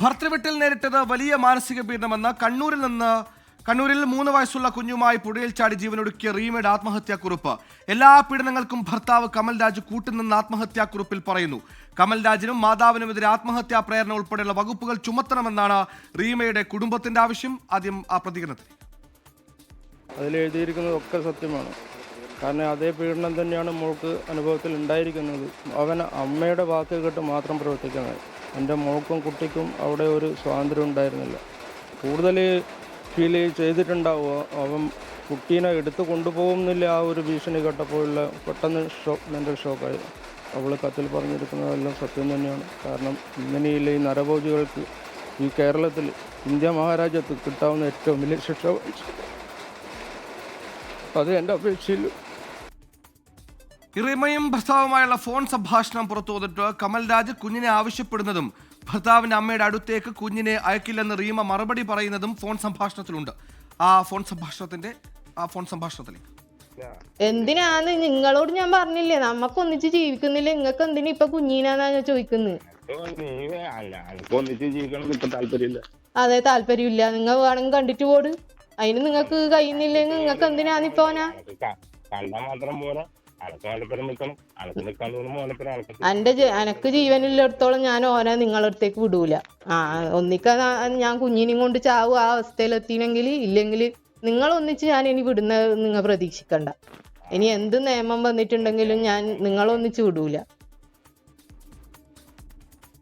ഭർത്തൃവീട്ടിൽ നേരിട്ടത് വലിയ മാനസിക പീഡനമെന്ന് കണ്ണൂരിൽ 3 വയസ്സുള്ള കുഞ്ഞുമായി പുഴയിൽ ചാടി ജീവനൊടുക്കിയ റീമയുടെ ആത്മഹത്യാക്കുറിപ്പ്. എല്ലാ പീഡനങ്ങൾക്കും ഭർത്താവ് കമൽരാജ് കൂട്ടുനിന്ന് ആത്മഹത്യാക്കുറിപ്പിൽ പറയുന്നു. കമൽരാജിനും മാതാവിനുമെതിരെ ആത്മഹത്യാ പ്രേരണ ഉൾപ്പെടെയുള്ള വകുപ്പുകൾ ചുമത്തണമെന്നാണ് റീമയുടെ കുടുംബത്തിന്റെ ആവശ്യം. ആദ്യം ആ പ്രതികരണത്തിൽ അതിലെഴുതിയിരിക്കുന്നതൊക്കെ സത്യമാണ്. കാരണം അതേ പീഡനം തന്നെയാണ് മോൾക്ക് അനുഭവത്തിൽ ഉണ്ടായിരിക്കുന്നത്. അവൻ അമ്മയുടെ വാക്ക് കേട്ട് മാത്രം പ്രവർത്തിക്കുന്നത്. എൻ്റെ മോൾക്കും കുട്ടിക്കും അവിടെ ഒരു സ്വാതന്ത്ര്യം ഉണ്ടായിരുന്നില്ല. കൂടുതൽ ഫീൽ ചെയ്തിട്ടുണ്ടാവുക അവൻ കുട്ടീനെ എടുത്തു കൊണ്ടുപോകുന്നില്ല. ആ ഒരു ഭീഷണി കേട്ടപ്പോഴുള്ള പെട്ടെന്ന് മെൻ്റൽ ഷോക്കായി. അവൾ കത്തിൽ പറഞ്ഞിരിക്കുന്നതെല്ലാം സത്യം തന്നെയാണ്. കാരണം ഇങ്ങനെയുള്ള ഈ നരഭോജികൾക്ക് ഈ കേരളത്തിൽ ഇന്ത്യ മഹാരാജ്യത്ത് കിട്ടാവുന്ന ഏറ്റവും വലിയ ശിക്ഷ വഹിച്ചു. അത് എൻ്റെ അപേക്ഷയിൽ. റീമയും ഭർത്താവുമായുള്ള ഫോൺ സംഭാഷണം പുറത്തു വന്നിട്ട് കമൽരാജ് കുഞ്ഞിനെ ആവശ്യപ്പെടുന്നതും ഭർത്താവിന്റെ അമ്മയുടെ അടുത്തേക്ക് കുഞ്ഞിനെ അയക്കില്ലെന്ന് റീമ മറുപടി പറയുന്നതും ഫോൺ സംഭാഷണത്തിലുണ്ട്. ആ ഫോൺ സംഭാഷണത്തിലേക്ക് എന്തിനാന്ന് നിങ്ങളോട് ഞാൻ പറഞ്ഞില്ലേ, നമുക്ക് ഒന്നിച്ച് ജീവിക്കുന്നില്ല, നിങ്ങൾക്ക് എന്തിനാ ഇപ്പൊ കുഞ്ഞിനാന്നാ ഞാൻ ചോദിക്കുന്നത്. അതെ, താല്പര്യമില്ല. നിങ്ങൾ വേണമെങ്കിൽ കണ്ടിട്ട് പോട്. അതിന് നിങ്ങൾക്ക് കഴിയുന്നില്ലെങ്കിൽ നിങ്ങൾക്ക് എന്തിനാന്ന് ഇപ്പോനാ എനക്ക് ജീവനില്ലെടുത്തോളം ഞാൻ ഓനെ നിങ്ങളുടെ അടുത്തേക്ക് വിടൂല. ഒന്നിക്ക ഞാൻ കുഞ്ഞിനെയും കൊണ്ട് ചാവും ആ അവസ്ഥയിലെത്തിനെങ്കിൽ, ഇല്ലെങ്കിൽ നിങ്ങൾ ഒന്നിച്ച് ഞാൻ ഇനി വിടുന്ന നിങ്ങൾ പ്രതീക്ഷിക്കണ്ട. ഇനി എന്ത് നിയമം വന്നിട്ടുണ്ടെങ്കിലും ഞാൻ നിങ്ങളൊന്നിച്ച് വിടൂല.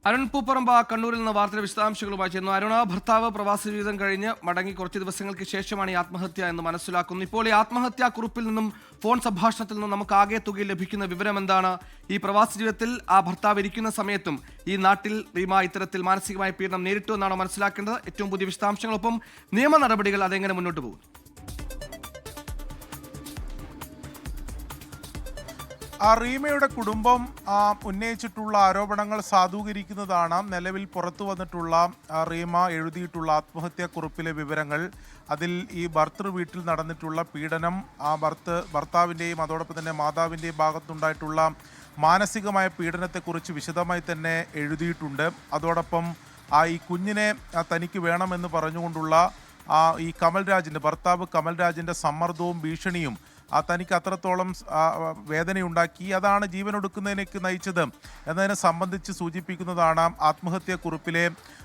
അരുൺ പൂപ്പറമ്പ കണ്ണൂരിൽ നിന്ന് വാർത്തയുടെ വിശദാംശങ്ങളുമായി ചേർന്നു. അരുണ, ഭർത്താവ് പ്രവാസ ജീവിതം കഴിഞ്ഞ് മടങ്ങി കുറച്ച് ദിവസങ്ങൾക്ക് ശേഷമാണ് ഈ ആത്മഹത്യ എന്ന് മനസ്സിലാക്കുന്നു. ഇപ്പോൾ ഈ ആത്മഹത്യാ കുറിപ്പിൽ നിന്നും ഫോൺ സംഭാഷണത്തിൽ നിന്നും നമുക്ക് ആകെ തുകയിൽ ലഭിക്കുന്ന വിവരം എന്താണ്? ഈ പ്രവാസ ജീവിതത്തിൽ ആ ഭർത്താവ് ഇരിക്കുന്ന സമയത്തും ഈ നാട്ടിൽ റീമ ഇത്തരത്തിൽ മാനസികമായ പീഡനം നേരിട്ടു എന്നാണ് മനസ്സിലാക്കേണ്ടത്. ഏറ്റവും പുതിയ വിശദാംശങ്ങളൊപ്പം നിയമ നടപടികൾ അതെങ്ങനെ മുന്നോട്ട് പോകും? റീമയുടെ കുടുംബം ഉന്നയിച്ചിട്ടുള്ള ആരോപണങ്ങൾ സാധൂകരിക്കുന്നതാണ് നിലവിൽ പുറത്തു വന്നിട്ടുള്ള റീമ എഴുതിയിട്ടുള്ള ആത്മഹത്യാക്കുറിപ്പിലെ വിവരങ്ങൾ. അതിൽ ഈ ഭർത്തൃ വീട്ടിൽ നടന്നിട്ടുള്ള പീഡനം, ഭർത്താവിൻ്റെയും അതോടൊപ്പം തന്നെ മാതാവിൻ്റെയും ഭാഗത്തുണ്ടായിട്ടുള്ള മാനസികമായ പീഡനത്തെക്കുറിച്ച് വിശദമായി തന്നെ എഴുതിയിട്ടുണ്ട്. അതോടൊപ്പം ഈ കുഞ്ഞിനെ തനിക്ക് വേണമെന്ന് പറഞ്ഞുകൊണ്ടുള്ള ഈ ഭർത്താവ് കമൽരാജിൻ്റെ സമ്മർദ്ദവും ഭീഷണിയും തനിക്ക് അത്രത്തോളം വേദനയുണ്ടാക്കി, അതാണ് ജീവനൊടുക്കുന്നതിലേക്ക് നയിച്ചത് എന്നതിനെ സംബന്ധിച്ച് സൂചിപ്പിക്കുന്നതാണ് ആത്മഹത്യാക്കുറിപ്പിലെ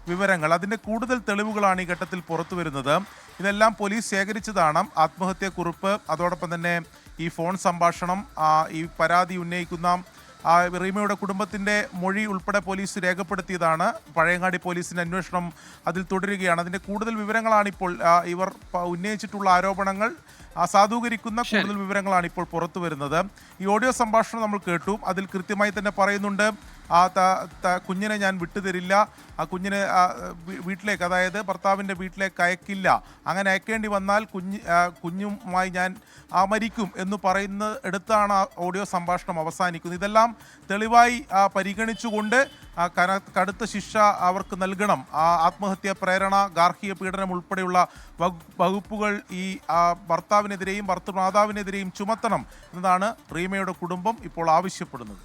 വിവരങ്ങൾ. അതിൻ്റെ കൂടുതൽ തെളിവുകളാണ് ഈ ഘട്ടത്തിൽ പുറത്തു വരുന്നത്. ഇതെല്ലാം പോലീസ് ശേഖരിച്ചതാണ്. ആത്മഹത്യാക്കുറിപ്പ്, അതോടൊപ്പം തന്നെ ഈ ഫോൺ സംഭാഷണം, ഈ പരാതി ഉന്നയിക്കുന്ന റീമയുടെ കുടുംബത്തിൻ്റെ മൊഴി ഉൾപ്പെടെ പോലീസ് രേഖപ്പെടുത്തിയതാണ്. പഴയങ്ങാടി പോലീസിൻ്റെ അന്വേഷണം അതിൽ തുടരുകയാണ്. അതിൻ്റെ കൂടുതൽ വിവരങ്ങളാണിപ്പോൾ ഇവർ ഉന്നയിച്ചിട്ടുള്ള ആരോപണങ്ങൾ സാധൂകരിക്കുന്ന കൂടുതൽ വിവരങ്ങളാണ് ഇപ്പോൾ പുറത്തു വരുന്നത്. ഈ ഓഡിയോ സംഭാഷണം നമ്മൾ കേട്ടു. അതിൽ കൃത്യമായി തന്നെ പറയുന്നുണ്ട്, കുഞ്ഞിനെ ഞാൻ വിട്ടുതരില്ല, ആ കുഞ്ഞിനെ വീട്ടിലേക്ക്, അതായത് ഭർത്താവിൻ്റെ വീട്ടിലേക്ക് അയക്കില്ല, അങ്ങനെ അയക്കേണ്ടി വന്നാൽ കുഞ്ഞുമായി ഞാൻ മരിക്കും എന്ന് പറയുന്ന എടുത്താണ് ഓഡിയോ സംഭാഷണം അവസാനിക്കുന്നത്. ഇതെല്ലാം തെളിവായി പരിഗണിച്ചുകൊണ്ട് കടുത്ത ശിക്ഷ അവർക്ക് നൽകണം. ആത്മഹത്യാ പ്രേരണ, ഗാർഹിക പീഡനം ഉൾപ്പെടെയുള്ള വകുപ്പുകൾ ഈ ഭർത്താവിനെതിരെയും ഭർത്തൃമാതാവിനെതിരെയും ചുമത്തണം എന്നതാണ് റീമയുടെ കുടുംബം ഇപ്പോൾ ആവശ്യപ്പെടുന്നത്.